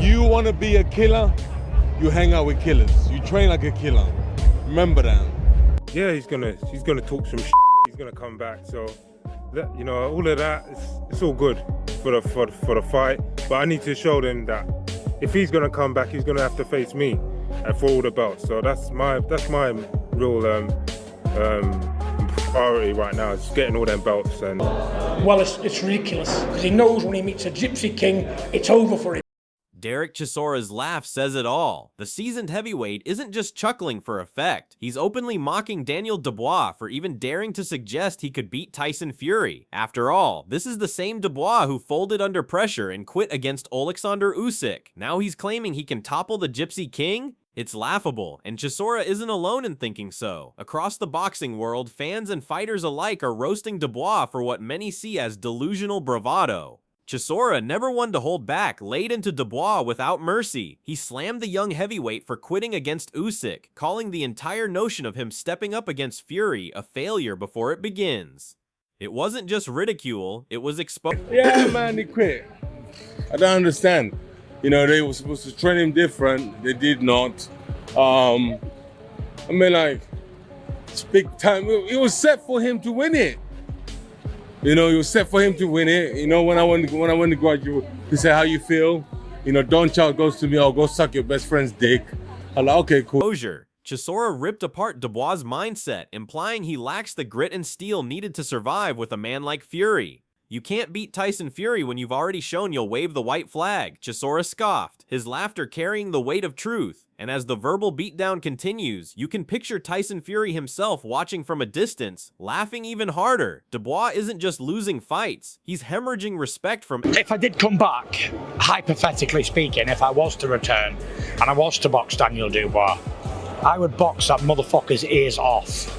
You want to be a killer, you hang out with killers. You train like a killer. Remember that. Yeah, he's gonna talk some shit. He's gonna come back. So, you know, all of that, it's all good for the fight. But I need to show them that if he's gonna come back, he's gonna have to face me for all the belts. So that's my real priority right now, is getting all them belts. And well, it's ridiculous because he knows when he meets a Gypsy King, it's over for him. Derek Chisora's laugh says it all. The seasoned heavyweight isn't just chuckling for effect. He's openly mocking Daniel Dubois for even daring to suggest he could beat Tyson Fury. After all, this is the same Dubois who folded under pressure and quit against Alexander Usyk. Now he's claiming he can topple the Gypsy King? It's laughable, and Chisora isn't alone in thinking so. Across the boxing world, fans and fighters alike are roasting Dubois for what many see as delusional bravado. Chisora, never one to hold back, laid into Dubois without mercy. He slammed the young heavyweight for quitting against Usyk, calling the entire notion of him stepping up against Fury a failure before it begins. It wasn't just ridicule, it was exposed. Yeah, man, he quit. I don't understand. You know, they were supposed to train him different. They did not. I mean, like, it's big time. It was set for him to win it. You know, it was set for him to win it. You know, when I went to graduate, he said, "How you feel?" You know, Don Child goes to me, "Oh, go suck your best friend's dick." I'm like, okay, cool. Chisora ripped apart Dubois' mindset, implying he lacks the grit and steel needed to survive with a man like Fury. You can't beat Tyson Fury when you've already shown you'll wave the white flag, Chisora scoffed, his laughter carrying the weight of truth. And as the verbal beatdown continues, you can picture Tyson Fury himself watching from a distance, laughing even harder. Dubois isn't just losing fights, he's hemorrhaging respect from— If I did come back, hypothetically speaking, if I was to return and I was to box Daniel Dubois, I would box that motherfucker's ears off.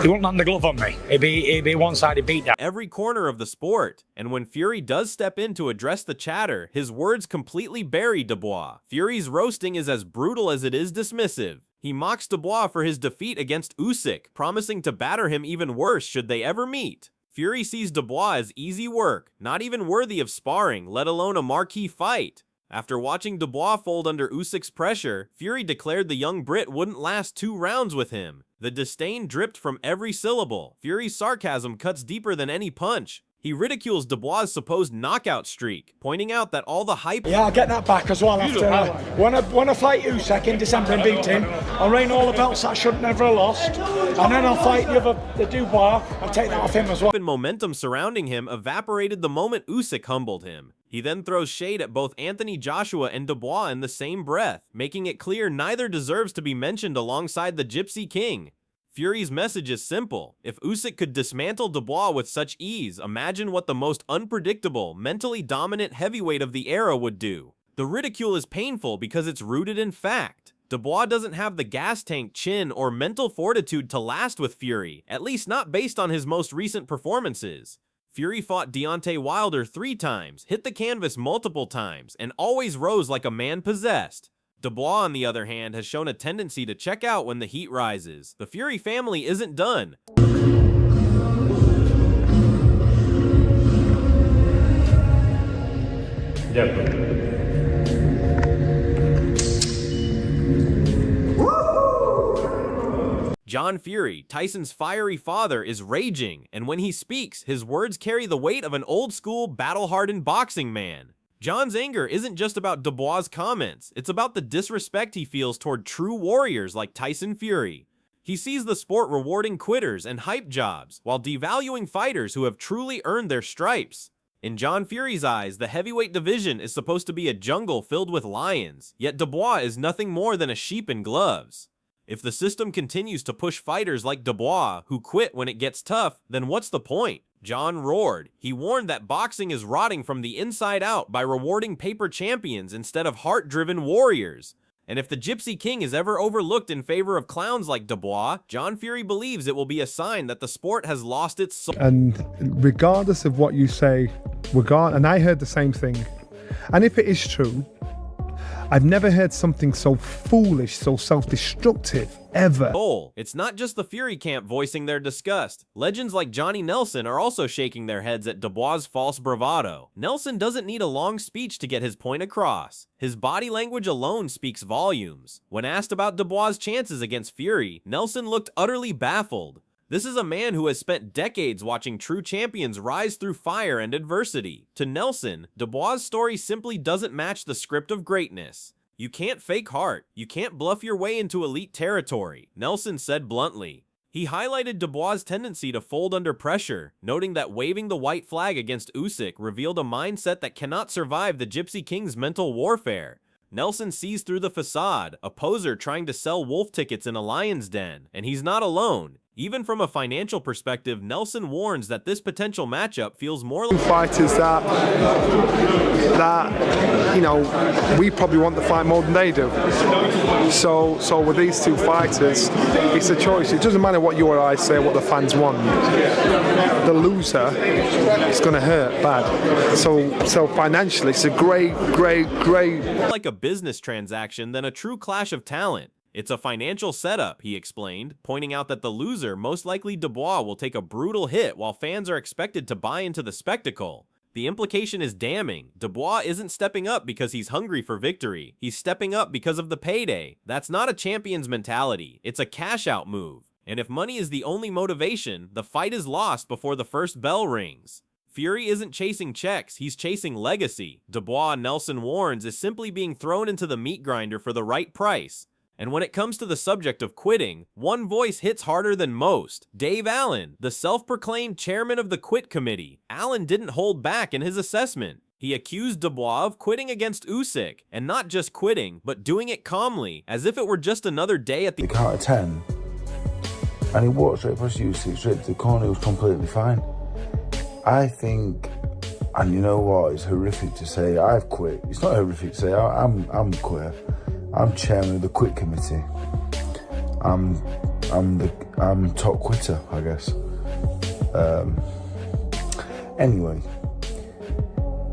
He wouldn't land the glove on me. It'd be a one-sided beatdown. Every corner of the sport, and when Fury does step in to address the chatter, his words completely bury Dubois. Fury's roasting is as brutal as it is dismissive. He mocks Dubois for his defeat against Usyk, promising to batter him even worse should they ever meet. Fury sees Dubois as easy work, not even worthy of sparring, let alone a marquee fight. After watching Dubois fold under Usyk's pressure, Fury declared the young Brit wouldn't last 2 rounds with him. The disdain dripped from every syllable. Fury's sarcasm cuts deeper than any punch. He ridicules Dubois' supposed knockout streak, pointing out that all the hype— Yeah, I'll get that back as well after when I fight Usyk in December and beat him, I'll reign all the belts that I should never have lost, and then I'll fight the Dubois and take that off him as well. Momentum surrounding him evaporated the moment Usyk humbled him. He then throws shade at both Anthony Joshua and Dubois in the same breath, making it clear neither deserves to be mentioned alongside the Gypsy King. Fury's message is simple. If Usyk could dismantle Dubois with such ease, imagine what the most unpredictable, mentally dominant heavyweight of the era would do. The ridicule is painful because it's rooted in fact. Dubois doesn't have the gas tank, chin, or mental fortitude to last with Fury, at least not based on his most recent performances. Fury fought Deontay Wilder 3 times, hit the canvas multiple times, and always rose like a man possessed. Dubois, on the other hand, has shown a tendency to check out when the heat rises. The Fury family isn't done. John Fury, Tyson's fiery father, is raging, and when he speaks, his words carry the weight of an old-school, battle-hardened boxing man. John's anger isn't just about Dubois' comments, it's about the disrespect he feels toward true warriors like Tyson Fury. He sees the sport rewarding quitters and hype jobs, while devaluing fighters who have truly earned their stripes. In John Fury's eyes, the heavyweight division is supposed to be a jungle filled with lions, yet Dubois is nothing more than a sheep in gloves. If the system continues to push fighters like Dubois, who quit when it gets tough, then what's the point? John roared. He warned that boxing is rotting from the inside out by rewarding paper champions instead of heart-driven warriors. And if the Gypsy King is ever overlooked in favor of clowns like Dubois, John Fury believes it will be a sign that the sport has lost its soul. And regardless of what you say, and I heard the same thing, and if it is true, I've never heard something so foolish, so self-destructive, ever. It's not just the Fury camp voicing their disgust. Legends like Johnny Nelson are also shaking their heads at Dubois' false bravado. Nelson doesn't need a long speech to get his point across. His body language alone speaks volumes. When asked about Dubois' chances against Fury, Nelson looked utterly baffled. This is a man who has spent decades watching true champions rise through fire and adversity. To Nelson, Dubois' story simply doesn't match the script of greatness. You can't fake heart. You can't bluff your way into elite territory, Nelson said bluntly. He highlighted Dubois' tendency to fold under pressure, noting that waving the white flag against Usyk revealed a mindset that cannot survive the Gypsy King's mental warfare. Nelson sees through the facade, a poser trying to sell wolf tickets in a lion's den, and he's not alone. Even from a financial perspective, Nelson warns that this potential matchup feels more like Fighters that you know, we probably want the fight more than they do. So with these two fighters, it's a choice. It doesn't matter what you or I say, what the fans want. The loser is going to hurt bad. So financially, it's a great. like a business transaction than a true clash of talent. It's a financial setup, he explained, pointing out that the loser, most likely Dubois, will take a brutal hit while fans are expected to buy into the spectacle. The implication is damning. Dubois isn't stepping up because he's hungry for victory. He's stepping up because of the payday. That's not a champion's mentality. It's a cash-out move. And if money is the only motivation, the fight is lost before the first bell rings. Fury isn't chasing checks, he's chasing legacy. Dubois, Nelson warns, is simply being thrown into the meat grinder for the right price. And when it comes to the subject of quitting, one voice hits harder than most. Dave Allen, the self-proclaimed chairman of the Quit Committee. Allen didn't hold back in his assessment. He accused Dubois of quitting against Usyk, and not just quitting, but doing it calmly, as if it were just another day at the count of 10, and he walked straight past Usyk, straight to the corner. He was completely fine. I think, and you know what, it's horrific to say I've quit. It's not horrific to say I'm quit. I'm chairman of the Quit Committee. I'm top quitter, I guess. Anyway,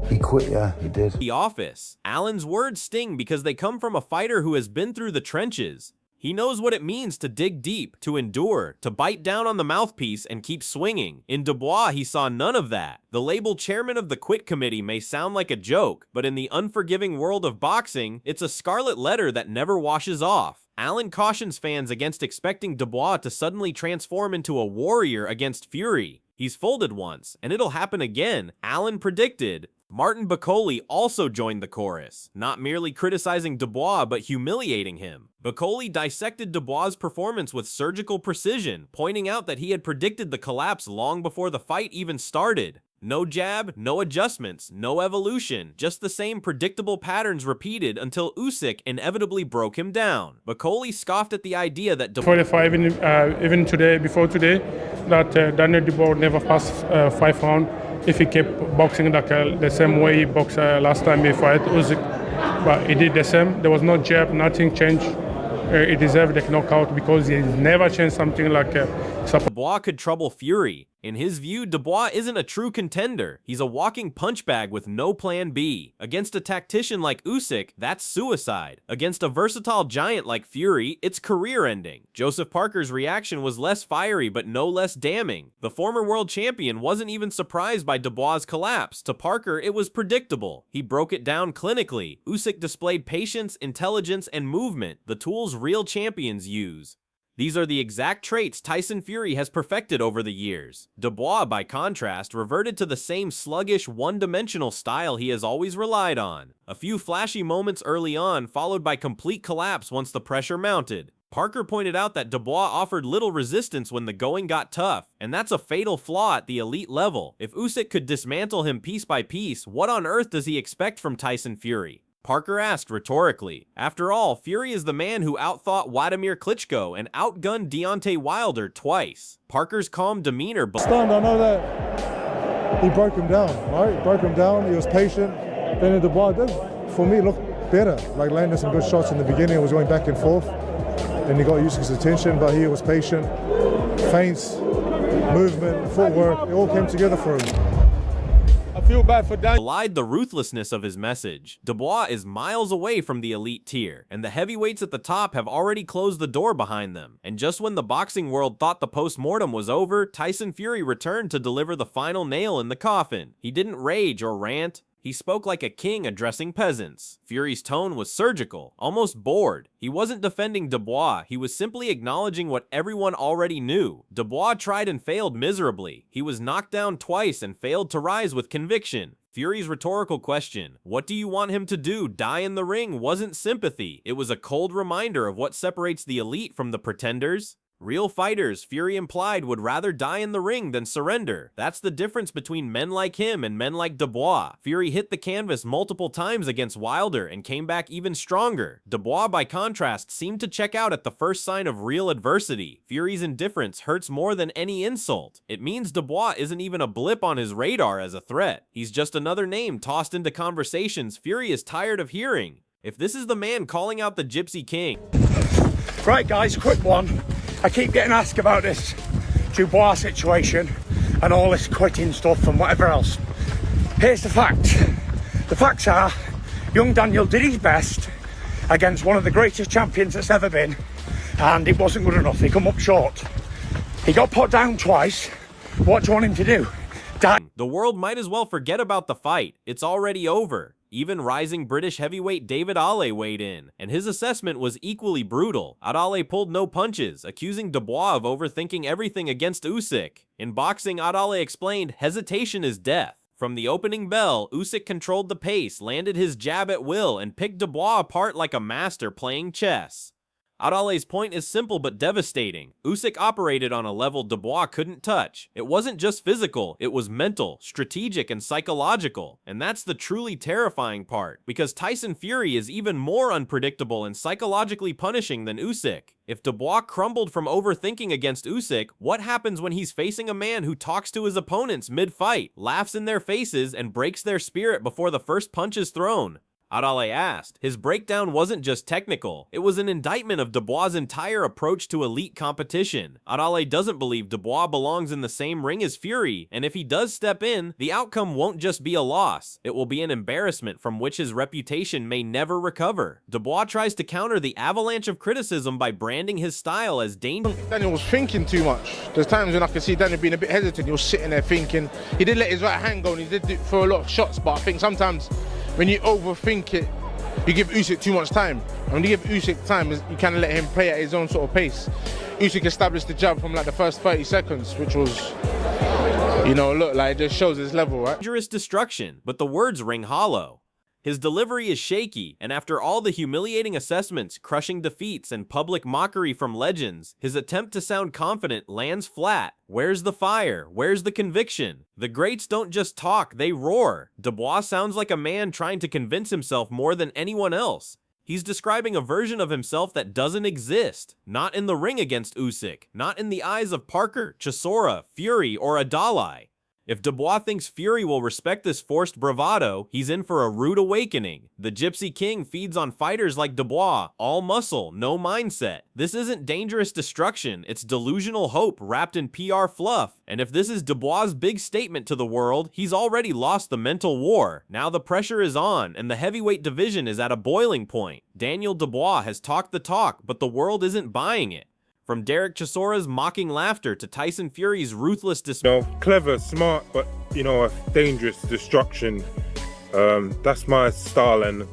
he quit, yeah, he did. The office. Allen's words sting because they come from a fighter who has been through the trenches. He knows what it means to dig deep, to endure, to bite down on the mouthpiece and keep swinging. In Dubois, he saw none of that. The label chairman of the Quit Committee may sound like a joke, but in the unforgiving world of boxing, it's a scarlet letter that never washes off. Allen cautions fans against expecting Dubois to suddenly transform into a warrior against Fury. He's folded once, and it'll happen again, Allen predicted. Martin Bakole also joined the chorus, not merely criticizing Dubois but humiliating him. Bakole dissected Dubois' performance with surgical precision, pointing out that he had predicted the collapse long before the fight even started. No jab, no adjustments, no evolution, just the same predictable patterns repeated until Usyk inevitably broke him down. Bakole scoffed at the idea that before the fight, even today, that Daniel Dubois would never pass 5 rounds if he kept boxing like the same way he boxed last time he fought Usyk. But he did the same. There was no jab, nothing changed. He deserved the knockout because he never changed something like Dubois could trouble Fury. In his view, Dubois isn't a true contender. He's a walking punch bag with no plan B. Against a tactician like Usyk, that's suicide. Against a versatile giant like Fury, it's career-ending. Joseph Parker's reaction was less fiery but no less damning. The former world champion wasn't even surprised by Dubois' collapse. To Parker, it was predictable. He broke it down clinically. Usyk displayed patience, intelligence, and movement, the tools real champions use. These are the exact traits Tyson Fury has perfected over the years. Dubois, by contrast, reverted to the same sluggish, one-dimensional style he has always relied on. A few flashy moments early on, followed by complete collapse once the pressure mounted. Parker pointed out that Dubois offered little resistance when the going got tough, and that's a fatal flaw at the elite level. If Usyk could dismantle him piece by piece, what on earth does he expect from Tyson Fury? Parker asked rhetorically. After all, Fury is the man who outthought Wladimir Klitschko and outgunned Deontay Wilder twice. Parker's calm demeanor... Stunned, I know that he broke him down, right? He broke him down, he was patient. Then Dubois did, for me, looked better. Like landing some good shots in the beginning, it was going back and forth. Then he got Usyk's attention, but he was patient. Feints, movement, footwork, it all came together for him. feel bad for Daniel. Belied the ruthlessness of his message. Dubois is miles away from the elite tier, and the heavyweights at the top have already closed the door behind them. And just when the boxing world thought the post-mortem was over, Tyson Fury returned to deliver the final nail in the coffin. He didn't rage or rant. He spoke like a king addressing peasants. Fury's tone was surgical, almost bored. He wasn't defending Dubois, he was simply acknowledging what everyone already knew. Dubois tried and failed miserably. He was knocked down twice and failed to rise with conviction. Fury's rhetorical question, "What do you want him to do? Die in the ring?" wasn't sympathy. It was a cold reminder of what separates the elite from the pretenders. Real fighters, Fury implied, would rather die in the ring than surrender. That's the difference between men like him and men like Dubois. Fury hit the canvas multiple times against Wilder and came back even stronger. Dubois, by contrast, seemed to check out at the first sign of real adversity. Fury's indifference hurts more than any insult. It means Dubois isn't even a blip on his radar as a threat. He's just another name tossed into conversations Fury is tired of hearing. If this is the man calling out the Gypsy King... Right guys, quick one. I keep getting asked about this Dubois situation and all this quitting stuff and whatever else. Here's the facts. The facts are, young Daniel did his best against one of the greatest champions that's ever been, and it wasn't good enough. He come up short. He got put down twice. What do you want him to do? The world might as well forget about the fight. It's already over. Even rising British heavyweight David Halle weighed in, and his assessment was equally brutal. Halle pulled no punches, accusing Dubois of overthinking everything against Usyk. In boxing, Halle explained, hesitation is death. From the opening bell, Usyk controlled the pace, landed his jab at will, and picked Dubois apart like a master playing chess. Halalle's point is simple but devastating. Usyk operated on a level Dubois couldn't touch. It wasn't just physical, it was mental, strategic, and psychological. And that's the truly terrifying part, because Tyson Fury is even more unpredictable and psychologically punishing than Usyk. If Dubois crumbled from overthinking against Usyk, what happens when he's facing a man who talks to his opponents mid-fight, laughs in their faces, and breaks their spirit before the first punch is thrown? Halle asked. His breakdown wasn't just technical, it was an indictment of Dubois' entire approach to elite competition. Halle doesn't believe Dubois belongs in the same ring as Fury, and if he does step in, the outcome won't just be a loss, it will be an embarrassment from which his reputation may never recover. Dubois tries to counter the avalanche of criticism by branding his style as dangerous. Daniel was thinking too much. There's times when I could see Daniel being a bit hesitant, he was sitting there thinking. He did let his right hand go and he did throw a lot of shots, but I think sometimes when you overthink it, you give Usyk too much time. And when you give Usyk time, you kind of let him play at his own sort of pace. Usyk established the jab from like the first 30 seconds, which was, you know, look, like it just shows his level, right? Dangerous destruction, but the words ring hollow. His delivery is shaky, and after all the humiliating assessments, crushing defeats, and public mockery from legends, his attempt to sound confident lands flat. Where's the fire? Where's the conviction? The greats don't just talk, they roar. Dubois sounds like a man trying to convince himself more than anyone else. He's describing a version of himself that doesn't exist. Not in the ring against Usyk, not in the eyes of Parker, Chisora, Fury, or Adalai. If Dubois thinks Fury will respect this forced bravado, he's in for a rude awakening. The Gypsy King feeds on fighters like Dubois, all muscle, no mindset. This isn't dangerous destruction, it's delusional hope wrapped in PR fluff. And if this is Dubois' big statement to the world, he's already lost the mental war. Now the pressure is on, and the heavyweight division is at a boiling point. Daniel Dubois has talked the talk, but the world isn't buying it. From Derek Chisora's mocking laughter to Tyson Fury's ruthless clever, smart, but, you know, a dangerous destruction. That's my style, and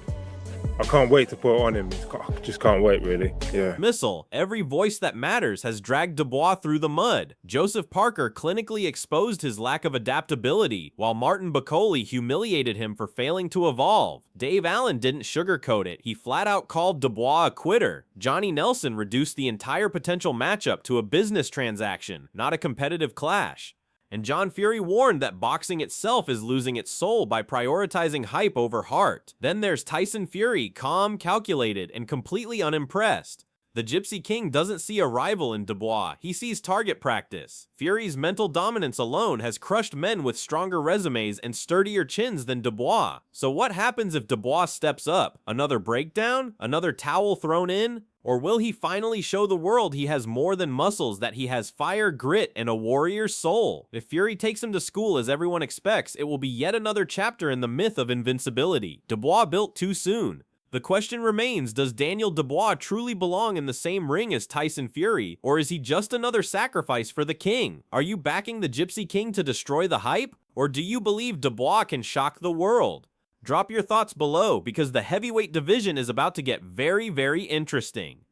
I can't wait to put it on him. I just can't wait, really. Yeah. Missile, every voice that matters has dragged Dubois through the mud. Joseph Parker clinically exposed his lack of adaptability, while Martin Bakole humiliated him for failing to evolve. Dave Allen didn't sugarcoat it, he flat out called Dubois a quitter. Johnny Nelson reduced the entire potential matchup to a business transaction, not a competitive clash. And John Fury warned that boxing itself is losing its soul by prioritizing hype over heart. Then there's Tyson Fury, calm, calculated, and completely unimpressed. The Gypsy King doesn't see a rival in Dubois, he sees target practice. Fury's mental dominance alone has crushed men with stronger resumes and sturdier chins than Dubois. So what happens if Dubois steps up? Another breakdown? Another towel thrown in? Or will he finally show the world he has more than muscles, that he has fire, grit, and a warrior's soul? If Fury takes him to school as everyone expects, it will be yet another chapter in the myth of invincibility. Dubois built too soon. The question remains, does Daniel Dubois truly belong in the same ring as Tyson Fury, or is he just another sacrifice for the king? Are you backing the Gypsy King to destroy the hype, or do you believe Dubois can shock the world? Drop your thoughts below, because the heavyweight division is about to get very, very interesting.